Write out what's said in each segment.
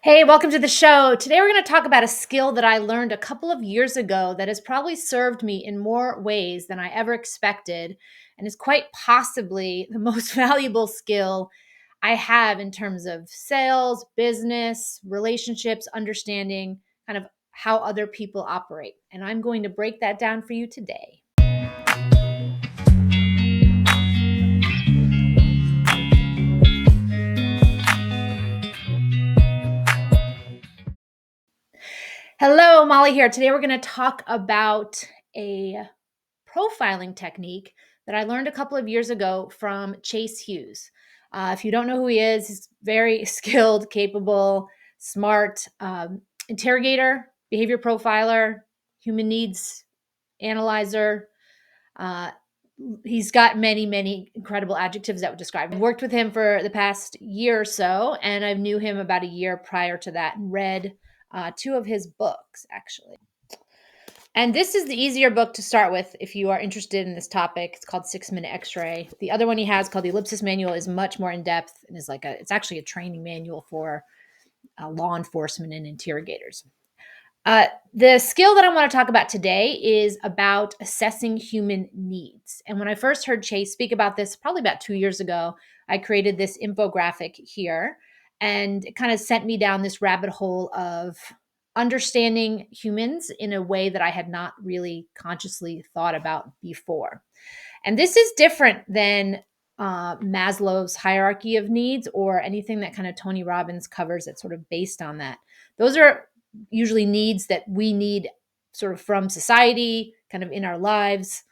Hey, welcome to the show. Today we're going to talk about a skill that I learned a couple of years ago that has probably served me in more ways than I ever expected and is quite possibly the most valuable skill I have in terms of sales, business, relationships, understanding kind of how other people operate. And I'm going to break that down for you today. Hello, Molly here. Today we're going to talk about a profiling technique that I learned a couple of years ago from Chase Hughes. If you don't know who he is, he's very skilled, capable, smart interrogator, behavior profiler, human needs analyzer. Uh, he's got many, many incredible adjectives that would describe him. I've worked with him for the past year or so, and I knew him about a year prior to that and read two of his books, actually. And this is the easier book to start with if you are interested in this topic. It's called 6 Minute X-Ray. The other one he has called the Ellipsis Manual is much more in depth and is it's actually a training manual for law enforcement and interrogators. The skill that I want to talk about today is about assessing human needs. And when I first heard Chase speak about this, probably about 2 years ago, I created this infographic here, and it kind of sent me down this rabbit hole of understanding humans in a way that I had not really consciously thought about before. And this is different than Maslow's hierarchy of needs or anything that kind of Tony Robbins covers that's sort of based on that. Those are usually needs that we need sort of from society, kind of in our lives.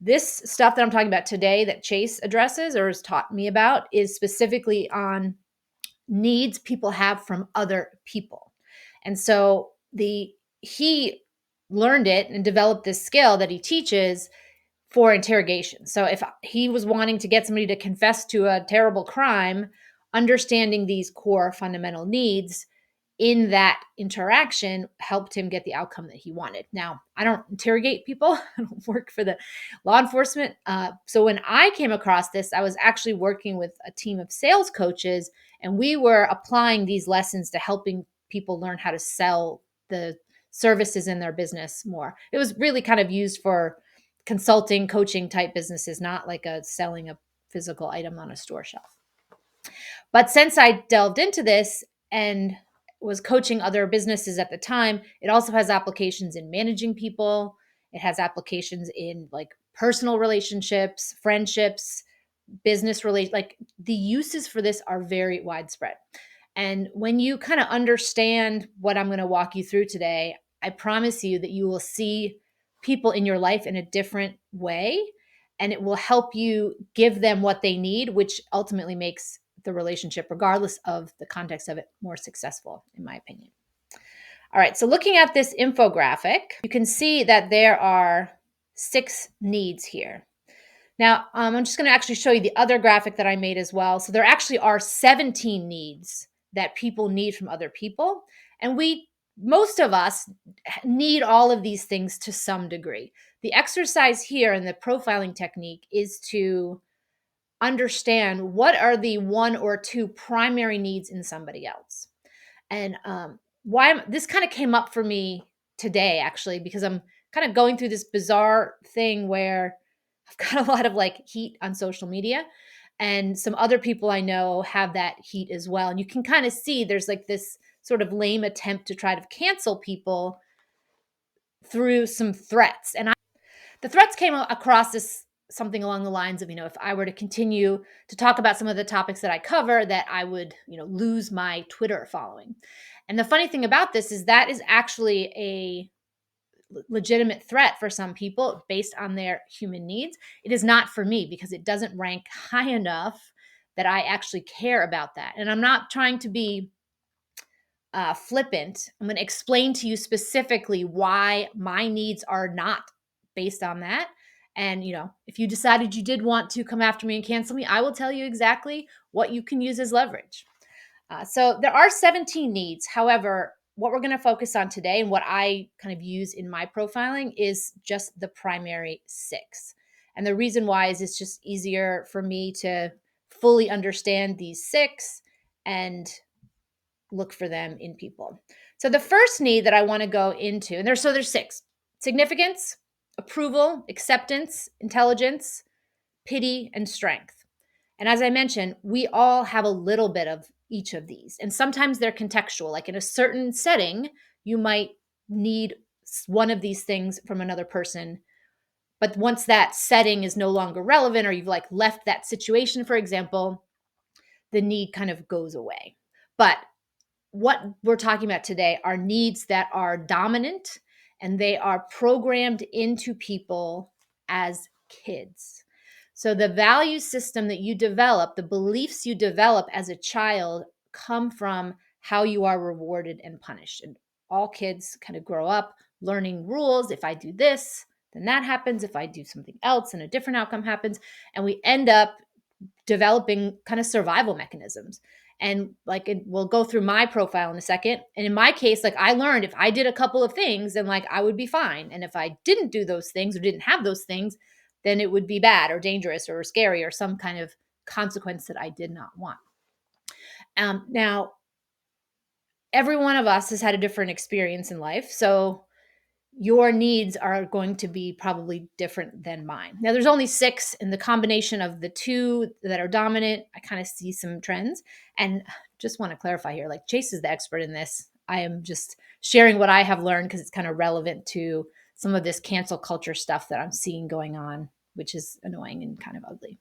This stuff that I'm talking about today that Chase addresses or has taught me about is specifically on needs people have from other people. And so he learned it and developed this skill that he teaches for interrogation. So if he was wanting to get somebody to confess to a terrible crime, understanding these core fundamental needs in that interaction helped him get the outcome that he wanted. Now, I don't interrogate people. I don't work for the law enforcement. So when I came across this, I was actually working with a team of sales coaches, and we were applying these lessons to helping people learn how to sell the services in their business more. It was really kind of used for consulting, coaching type businesses, not like a selling a physical item on a store shelf. But since I delved into this and was coaching other businesses at the time, it also has applications in managing people. It has applications in like personal relationships, friendships, business relate like the uses for this are very widespread. And when you kind of understand what I'm going to walk you through today, I promise you that you will see people in your life in a different way, and it will help you give them what they need, which ultimately makes the relationship, regardless of the context of it, more successful, in my opinion. All right, so looking at this infographic, you can see that there are 6 needs here. Now, I'm just going to actually show you the other graphic that I made as well. So there actually are 17 needs that people need from other people. And most of us need all of these things to some degree. The exercise here in the profiling technique is to understand what are the one or two primary needs in somebody else. And this kind of came up for me today, actually, because I'm kind of going through this bizarre thing where I've got a lot of like heat on social media, and some other people I know have that heat as well. And you can kind of see there's like this sort of lame attempt to try to cancel people through some threats. The threats came across as something along the lines of, if I were to continue to talk about some of the topics that I cover, that I would, lose my Twitter following. And the funny thing about this is that is actually a legitimate threat for some people based on their human needs. It is not for me because it doesn't rank high enough that I actually care about that. And I'm not trying to be flippant. I'm going to explain to you specifically why my needs are not based on that. And, if you decided you did want to come after me and cancel me, I will tell you exactly what you can use as leverage. So there are 17 needs. However, what we're going to focus on today and what I kind of use in my profiling is just the primary 6. And the reason why is it's just easier for me to fully understand these 6 and look for them in people. So the first need that I want to go into, and there's six: significance, approval, acceptance, intelligence, pity, and strength. And as I mentioned, we all have a little bit of each of these. And sometimes they're contextual. Like in a certain setting, you might need one of these things from another person. But once that setting is no longer relevant, or you've like left that situation, for example, the need kind of goes away. But what we're talking about today are needs that are dominant and they are programmed into people as kids. So the value system that you develop, the beliefs you develop as a child come from how you are rewarded and punished. And all kids kind of grow up learning rules. If I do this, then that happens. If I do something else, then a different outcome happens. And we end up developing kind of survival mechanisms. And like we'll go through my profile in a second. And in my case, like I learned if I did a couple of things, then like I would be fine. And if I didn't do those things or didn't have those things, then it would be bad or dangerous or scary or some kind of consequence that I did not want. Now, every one of us has had a different experience in life. So your needs are going to be probably different than mine. Now, there's only six, and the combination of the two that are dominant, I kind of see some trends. And just want to clarify here, like Chase is the expert in this. I am just sharing what I have learned because it's kind of relevant to some of this cancel culture stuff that I'm seeing going on, which is annoying and kind of ugly.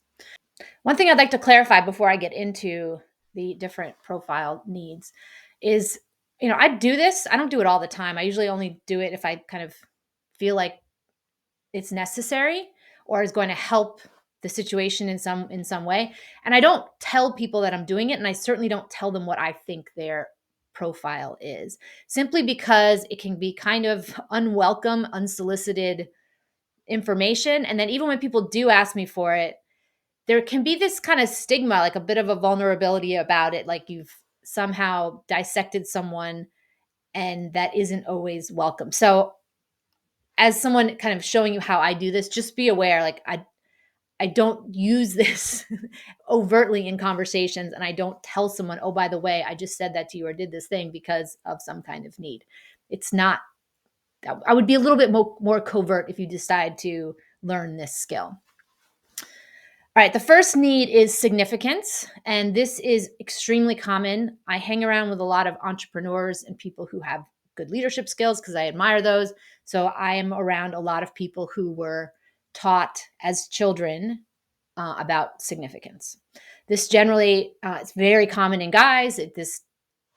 One thing I'd like to clarify before I get into the different profile needs is, I do this. I don't do it all the time. I usually only do it if I kind of feel like it's necessary or is going to help the situation in some way. And I don't tell people that I'm doing it, and I certainly don't tell them what I think their profile is, simply because it can be kind of unwelcome, unsolicited information. And then even when people do ask me for it, there can be this kind of stigma, like a bit of a vulnerability about it, like you've somehow dissected someone, and that isn't always welcome. So as someone kind of showing you how I do this, just be aware, like I don't use this overtly in conversations, and I don't tell someone, oh, by the way, I just said that to you or did this thing because of some kind of need. It's not, I would be a little bit more covert if you decide to learn this skill. All right, the first need is significance, and this is extremely common. I hang around with a lot of entrepreneurs and people who have good leadership skills because I admire those. So I am around a lot of people who were taught as children about significance. This generally it's very common in guys. This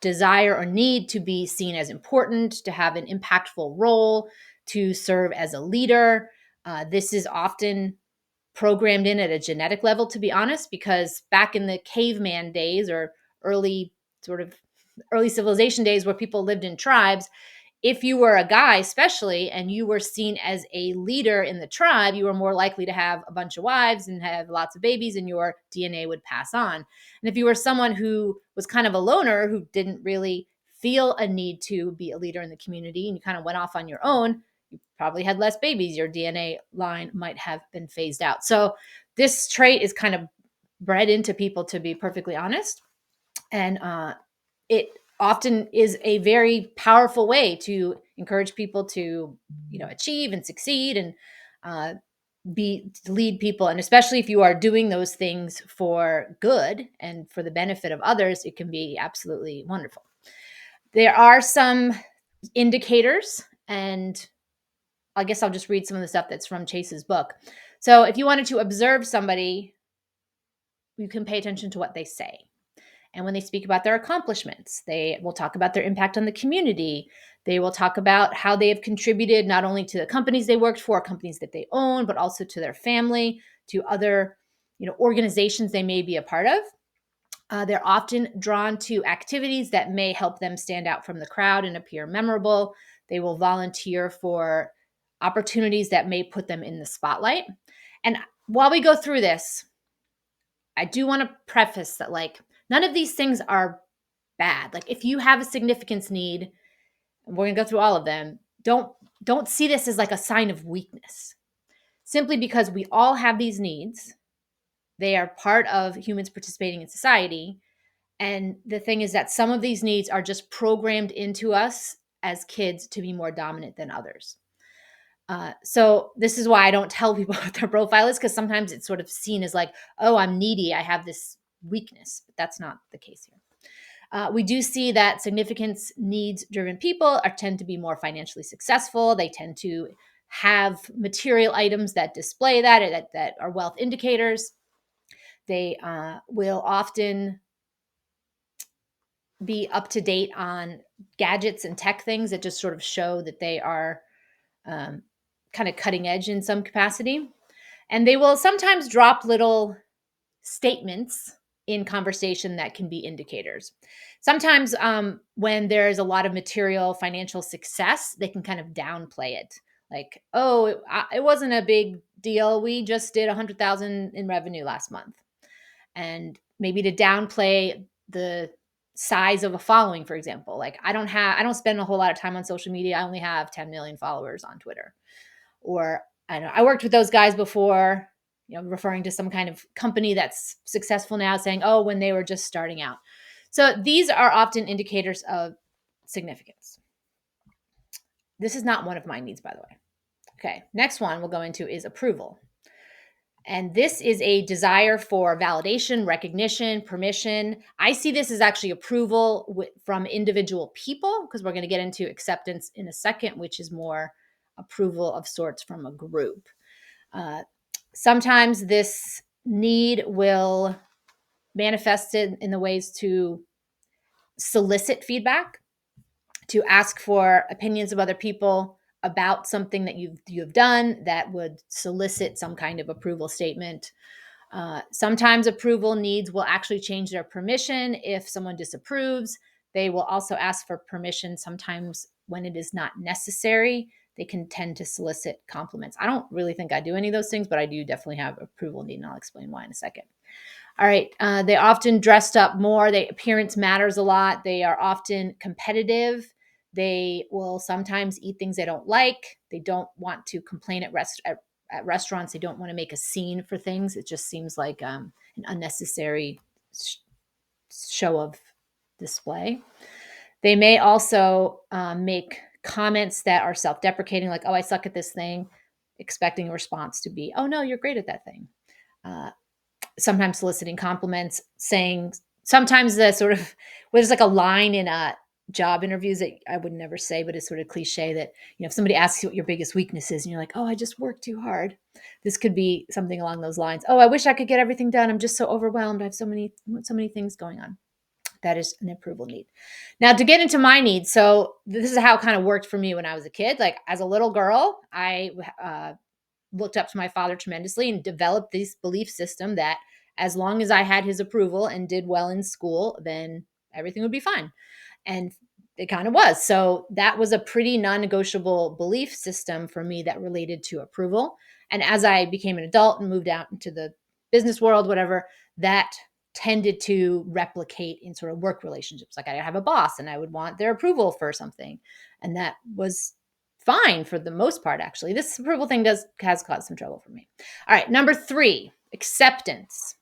desire or need to be seen as important, to have an impactful role, to serve as a leader. This is often programmed in at a genetic level, to be honest, because back in the caveman days or early sort of early civilization days where people lived in tribes, if you were a guy, especially, and you were seen as a leader in the tribe, you were more likely to have a bunch of wives and have lots of babies, and your DNA would pass on. And if you were someone who was kind of a loner, who didn't really feel a need to be a leader in the community, and you kind of went off on your own, you probably had less babies. Your DNA line might have been phased out. So this trait is kind of bred into people, to be perfectly honest. And it often is a very powerful way to encourage people to, achieve and succeed and lead people. And especially if you are doing those things for good and for the benefit of others, it can be absolutely wonderful. There are some indicators, and I guess I'll just read some of the stuff that's from Chase's book. So if you wanted to observe somebody, you can pay attention to what they say. And when they speak about their accomplishments, they will talk about their impact on the community. They will talk about how they have contributed not only to the companies they worked for, companies that they own, but also to their family, to other, organizations they may be a part of. They're often drawn to activities that may help them stand out from the crowd and appear memorable. They will volunteer for opportunities that may put them in the spotlight. And while we go through this, I do want to preface that, like, none of these things are bad. Like, if you have a significance need, and we're going to go through all of them, don't see this as like a sign of weakness. Simply because we all have these needs. They are part of humans participating in society. And the thing is that some of these needs are just programmed into us as kids to be more dominant than others. So this is why I don't tell people what their profile is, because sometimes it's sort of seen as like, oh, I'm needy, I have this weakness, but that's not the case here. We do see that significance needs driven people tend to be more financially successful. They tend to have material items that display that are wealth indicators. They will often be up to date on gadgets and tech things that just sort of show that they are kind of cutting edge in some capacity. And they will sometimes drop little statements in conversation that can be indicators. Sometimes when there's a lot of material financial success, they can kind of downplay it. Like, oh, it wasn't a big deal. We just did 100,000 in revenue last month. And maybe to downplay the size of a following, for example. Like I don't spend a whole lot of time on social media. I only have 10 million followers on Twitter. Or I don't know, I worked with those guys before, referring to some kind of company that's successful now, saying, oh, when they were just starting out. So these are often indicators of significance. This is not one of my needs, by the way. Okay, next one we'll go into is approval. And this is a desire for validation, recognition, permission. I see this as actually approval from individual people, because we're going to get into acceptance in a second, which is more approval of sorts from a group. Sometimes this need will manifest in the ways to solicit feedback, to ask for opinions of other people about something that you've done that would solicit some kind of approval statement. Sometimes approval needs will actually change their permission if someone disapproves. They will also ask for permission sometimes when it is not necessary. They can tend to solicit compliments. I don't really think I do any of those things, but I do definitely have approval need, and I'll explain why in a second. All right. They often dressed up more. Appearance matters a lot. They are often competitive. They will sometimes eat things they don't like. They don't want to complain at restaurants. They don't want to make a scene for things. It just seems like an unnecessary show of display. They may also make comments that are self-deprecating, like, oh, I suck at this thing, expecting a response to be, oh, no, you're great at that thing. Sometimes soliciting compliments, saying sometimes the sort of, there's like a line in job interviews that I would never say, but it's sort of cliche that, if somebody asks you what your biggest weakness is and you're like, oh, I just work too hard. This could be something along those lines. Oh, I wish I could get everything done. I'm just so overwhelmed. I have so many things going on. That is an approval need. Now, to get into my needs, so this is how it kind of worked for me when I was a kid. Like as a little girl, I looked up to my father tremendously and developed this belief system that as long as I had his approval and did well in school, then everything would be fine. And it kind of was. So that was a pretty non-negotiable belief system for me that related to approval. And as I became an adult and moved out into the business world, whatever, that tended to replicate in sort of work relationships. Like I have a boss and I would want their approval for something. And that was fine for the most part, actually. This approval thing has caused some trouble for me. All right, number 3, acceptance.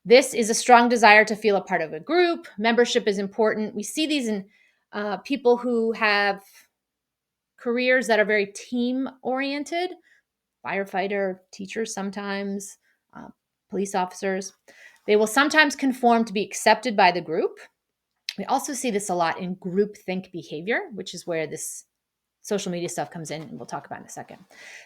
This is a strong desire to feel a part of a group. Membership is important. We see these in people who have careers that are very team-oriented, firefighter, teachers sometimes, police officers. They will sometimes conform to be accepted by the group. We also see this a lot in groupthink behavior, which is where this social media stuff comes in, and we'll talk about in a second.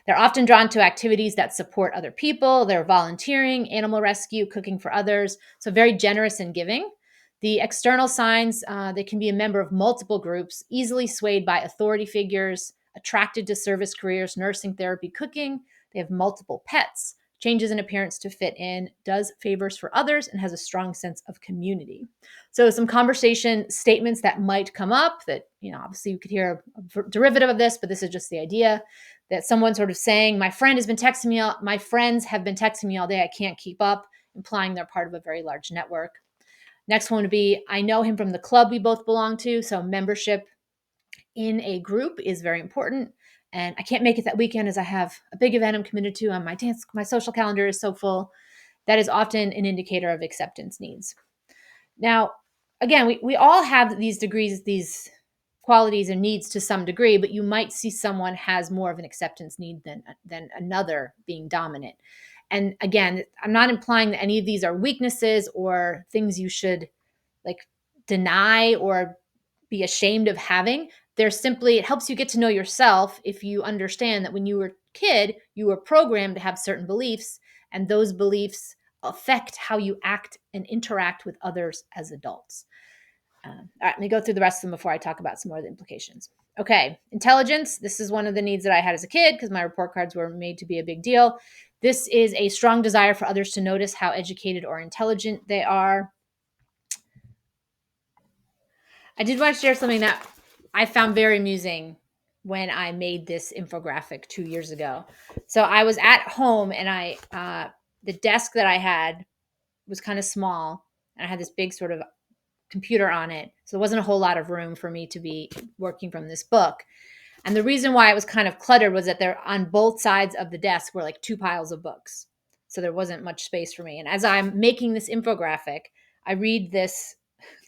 They're often drawn to activities that support other people. They're volunteering, animal rescue, cooking for others. So very generous and giving. The external signs, they can be a member of multiple groups, easily swayed by authority figures, attracted to service careers, nursing, therapy, cooking. They have multiple pets, changes in appearance to fit in, does favors for others, and has a strong sense of community. So some conversation statements that might come up that, obviously you could hear a derivative of this, but this is just the idea that someone sort of saying, my friends have been texting me all day. I can't keep up, implying they're part of a very large network. Next one would be, I know him from the club we both belong to. So membership in a group is very important. And I can't make it that weekend as I have a big event I'm committed to on my social calendar is so full. That is often an indicator of acceptance needs. Now, again, we all have these degrees, these qualities and needs to some degree, but you might see someone has more of an acceptance need than another being dominant. And again, I'm not implying that any of these are weaknesses or things you should like deny or be ashamed of having. They're simply, it helps you get to know yourself if you understand that when you were a kid, you were programmed to have certain beliefs, and those beliefs affect how you act and interact with others as adults. All right, let me go through the rest of them before I talk about some more of the implications. Okay, intelligence. This is one of the needs that I had as a kid because my report cards were made to be a big deal. This is a strong desire for others to notice how educated or intelligent they are. I did want to share something that I found very amusing when I made this infographic 2 years ago. So I was at home and the desk that I had was kind of small, and I had this big sort of computer on it. So there wasn't a whole lot of room for me to be working from this book. And the reason why it was kind of cluttered was that there on both sides of the desk were like two piles of books. So there wasn't much space for me. And as I'm making this infographic, I read this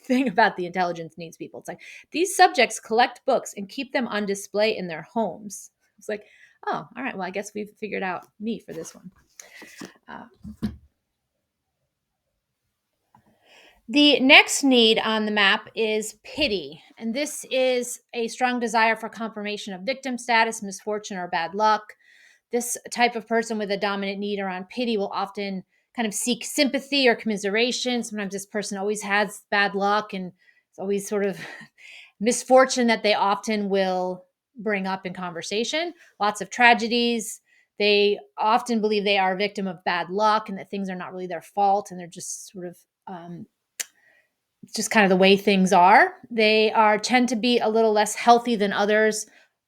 thing about the intelligence needs people. It's like these subjects collect books and keep them on display in their homes. It's like, oh, all right. Well, I guess we've figured out me for this one. The next need on the map is pity. And this is a strong desire for confirmation of victim status, misfortune, or bad luck. This type of person with a dominant need around pity will often kind of seek sympathy or commiseration. Sometimes this person always has bad luck and it's always sort of misfortune that they often will bring up in conversation. Lots of tragedies. They often believe they are a victim of bad luck and that things are not really their fault and they're just sort of just kind of the way things are. They are tend to be a little less healthy than others.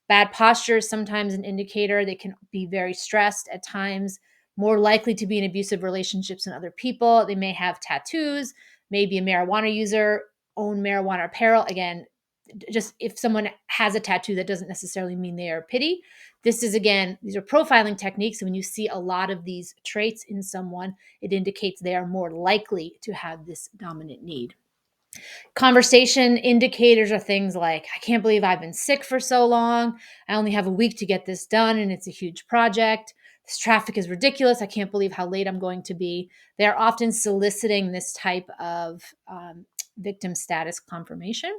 Bad posture is sometimes an indicator. They can be very stressed at times, more likely to be in abusive relationships than other people. They may have tattoos, maybe a marijuana user, own marijuana apparel. Again, just if someone has a tattoo, that doesn't necessarily mean they are pity. This is, again, these are profiling techniques. And when you see a lot of these traits in someone, it indicates they are more likely to have this dominant need. Conversation indicators are things like, I can't believe I've been sick for so long. I only have a week to get this done, and it's a huge project. This traffic is ridiculous. I can't believe how late I'm going to be. They're often soliciting this type of victim status confirmation.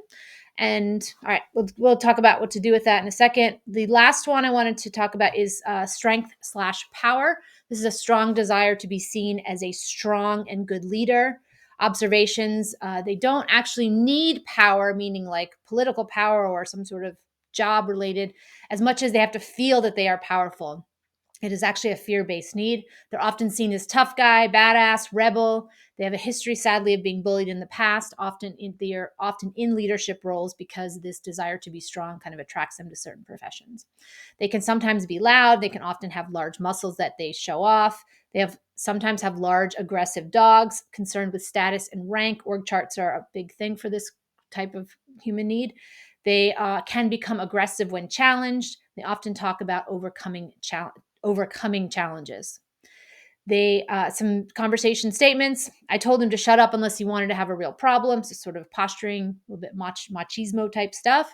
And all right, we'll talk about what to do with that in a second. The last one I wanted to talk about is strength/power. This is a strong desire to be seen as a strong and good leader. Observations, they don't actually need power, meaning like political power or some sort of job related, as much as they have to feel that they are powerful. It is actually a fear-based need. They're often seen as tough guy, badass, rebel. They have a history, sadly, of being bullied in the past. They're often in leadership roles because this desire to be strong kind of attracts them to certain professions. They can sometimes be loud. They can often have large muscles that they show off. They sometimes have large, aggressive dogs. Concerned with status and rank. Org charts are a big thing for this type of human need. They can become aggressive when challenged. They often talk about overcoming challenges. They some conversation statements. I told him to shut up unless he wanted to have a real problem. So sort of posturing, a little bit machismo type stuff.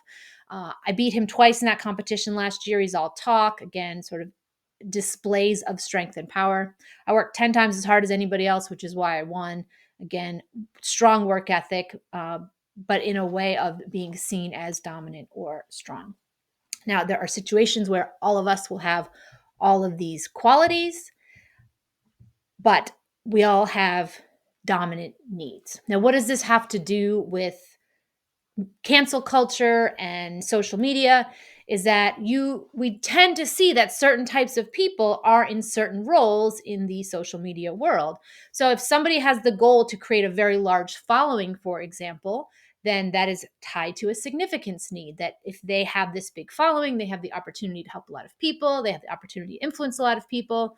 I beat him twice in that competition last year. He's all talk. Again, sort of displays of strength and power. I worked 10 times as hard as anybody else, which is why I won. Again, strong work ethic, but in a way of being seen as dominant or strong. Now, there are situations where all of us will have all of these qualities, but we all have dominant needs. Now, what does this have to do with cancel culture and social media? Is that we tend to see that certain types of people are in certain roles in the social media world. So if somebody has the goal to create a very large following, for example, then that is tied to a significance need, that if they have this big following, they have the opportunity to help a lot of people, they have the opportunity to influence a lot of people,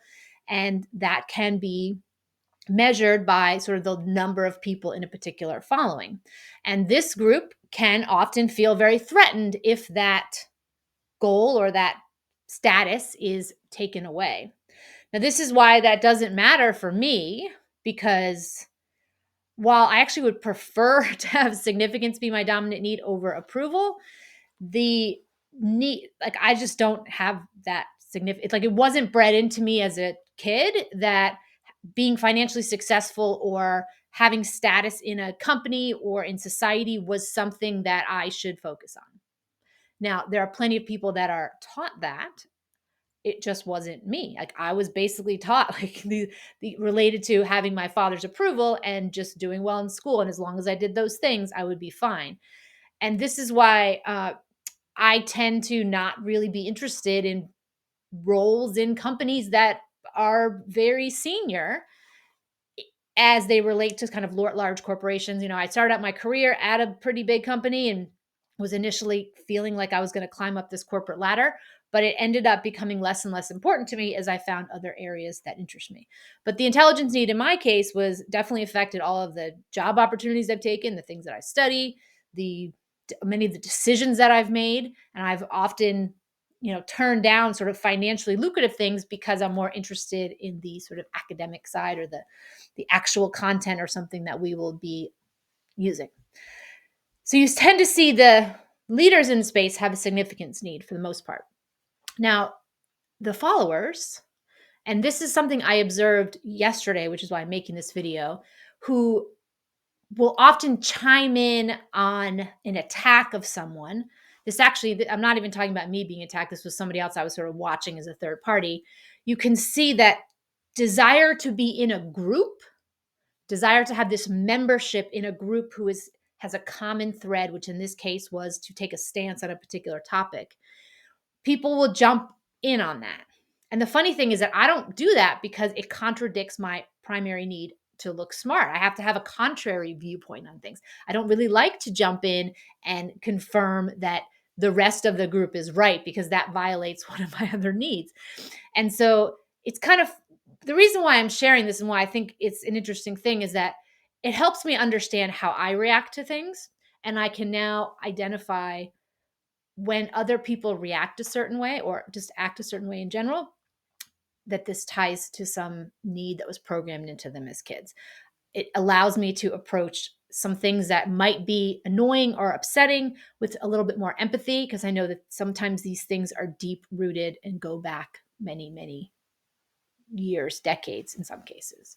and that can be measured by sort of the number of people in a particular following. And this group can often feel very threatened if that goal or that status is taken away. Now, this is why that doesn't matter for me, because while I actually would prefer to have significance be my dominant need over approval, the need, like, I just don't have that significant, it's like it wasn't bred into me as a kid that being financially successful or having status in a company or in society was something that I should focus on. Now, there are plenty of people that are taught that. It just wasn't me. Like, I was basically taught like the related to having my father's approval and just doing well in school, and as long as I did those things, I would be fine. And this is why I tend to not really be interested in roles in companies that are very senior as they relate to kind of large corporations. You know, I started out my career at a pretty big company and was initially feeling like I was going to climb up this corporate ladder, but it ended up becoming less and less important to me as I found other areas that interest me. But the intelligence need in my case was definitely affected all of the job opportunities I've taken, the things that I study, the many of the decisions that I've made, and I've often, turned down sort of financially lucrative things because I'm more interested in the sort of academic side or the actual content or something that we will be using. So you tend to see the leaders in space have a significance need for the most part. Now, the followers, and this is something I observed yesterday, which is why I'm making this video, who will often chime in on an attack of someone. This actually, I'm not even talking about me being attacked. This was somebody else I was sort of watching as a third party. You can see that desire to be in a group, desire to have this membership in a group who has a common thread, which in this case was to take a stance on a particular topic. People will jump in on that. And the funny thing is that I don't do that because it contradicts my primary need to look smart. I have to have a contrary viewpoint on things. I don't really like to jump in and confirm that the rest of the group is right because that violates one of my other needs. And so it's kind of the reason why I'm sharing this and why I think it's an interesting thing is that it helps me understand how I react to things. And I can now identify when other people react a certain way or just act a certain way in general, that this ties to some need that was programmed into them as kids. It allows me to approach some things that might be annoying or upsetting with a little bit more empathy because I know that sometimes these things are deep rooted and go back many, many years, decades in some cases.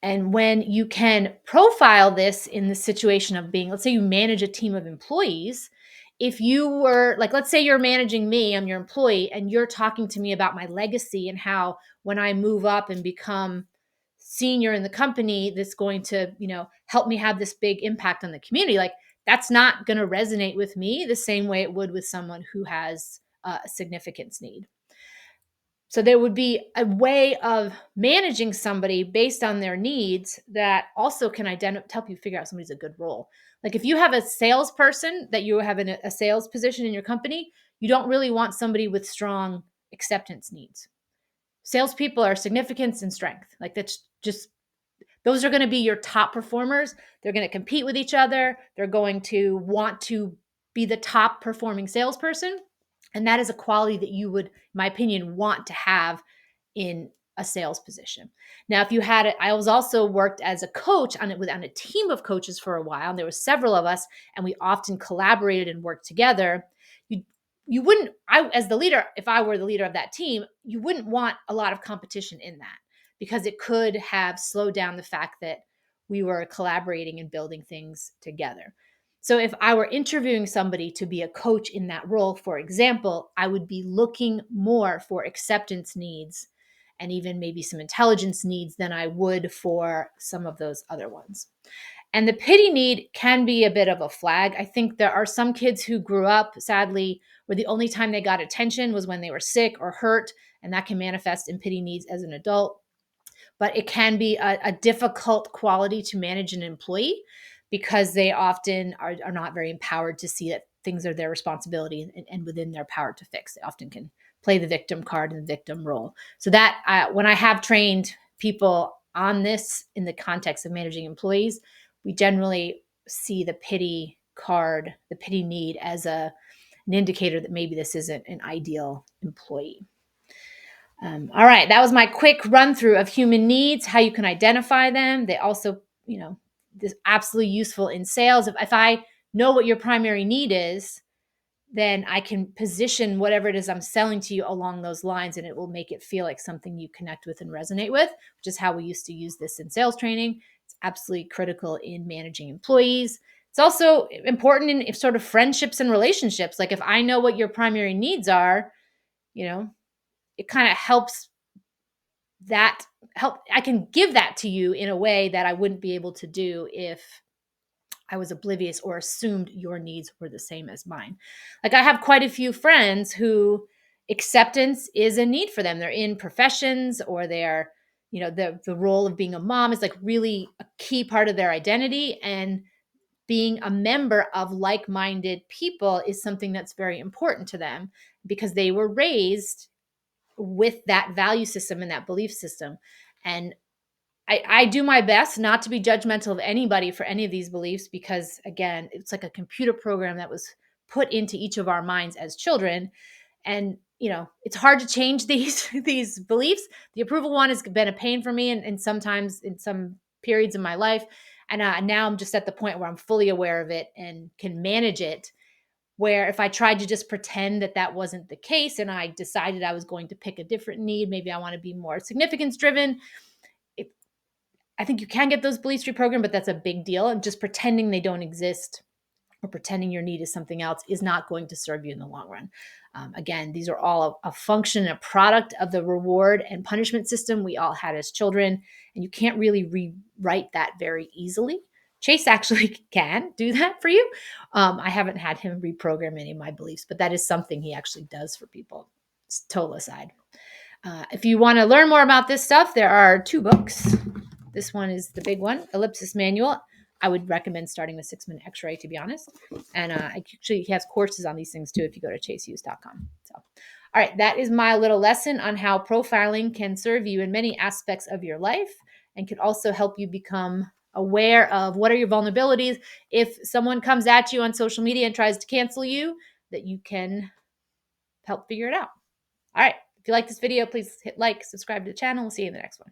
And when you can profile this in the situation of being, let's say you manage a team of employees, if you were like, let's say you're managing me, I'm your employee, and you're talking to me about my legacy and how when I move up and become senior in the company, that's going to, help me have this big impact on the community. Like that's not going to resonate with me the same way it would with someone who has a significance need. So there would be a way of managing somebody based on their needs that also can help you figure out somebody's a good role. Like if you have a salesperson that you have in a sales position in your company, you don't really want somebody with strong acceptance needs. Salespeople are significance and strength. Like that's just, those are going to be your top performers. They're going to compete with each other. They're going to want to be the top performing salesperson. And that is a quality that you would, in my opinion, want to have in a sales position. Now, if you had it, I was also worked as a coach on a team of coaches for a while. And there were several of us, and we often collaborated and worked together. You wouldn't, as the leader, if I were the leader of that team, you wouldn't want a lot of competition in that because it could have slowed down the fact that we were collaborating and building things together. So if I were interviewing somebody to be a coach in that role, for example, I would be looking more for acceptance needs and even maybe some intelligence needs than I would for some of those other ones. And the pity need can be a bit of a flag. I think there are some kids who grew up, sadly, where the only time they got attention was when they were sick or hurt, and that can manifest in pity needs as an adult. But it can be a difficult quality to manage an employee because they often are not very empowered to see that things are their responsibility and within their power to fix. They often can play the victim card and the victim role. So that when I have trained people on this in the context of managing employees, we generally see the pity card, the pity need as an indicator that maybe this isn't an ideal employee. All right, that was my quick run through of human needs, how you can identify them. They also, this absolutely useful in sales. If I know what your primary need is, then I can position whatever it is I'm selling to you along those lines, and it will make it feel like something you connect with and resonate with, which is how we used to use this in sales training. It's absolutely critical in managing employees. It's also important in sort of friendships and relationships. Like if I know what your primary needs are, you know, it kind of I can give that to you in a way that I wouldn't be able to do if I was oblivious or assumed your needs were the same as mine. Like I have quite a few friends who acceptance is a need for them. They're in professions or they're, the role of being a mom is like really a key part of their identity. And being a member of like-minded people is something that's very important to them because they were raised with that value system and that belief system. And I do my best not to be judgmental of anybody for any of these beliefs because, again, it's like a computer program that was put into each of our minds as children. And, it's hard to change these beliefs. The approval one has been a pain for me and sometimes in some periods of my life. And now I'm just at the point where I'm fully aware of it and can manage it. Where if I tried to just pretend that that wasn't the case and I decided I was going to pick a different need, maybe I want to be more significance driven, I think you can get those beliefs reprogrammed, but that's a big deal. And just pretending they don't exist or pretending your need is something else is not going to serve you in the long run. Again, these are all a function, a product of the reward and punishment system we all had as children. And you can't really rewrite that very easily. Chase actually can do that for you. I haven't had him reprogram any of my beliefs, but that is something he actually does for people. It's total aside. If you want to learn more about this stuff, there are 2 books. This one is the big one, Ellipsis Manual. I would recommend starting with 6-Minute X-Ray, to be honest. And actually, he has courses on these things too if you go to chasehughes.com. So, all right, that is my little lesson on how profiling can serve you in many aspects of your life and can also help you become aware of what are your vulnerabilities. If someone comes at you on social media and tries to cancel you, that you can help figure it out. All right. If you like this video, please hit like, subscribe to the channel. We'll see you in the next one.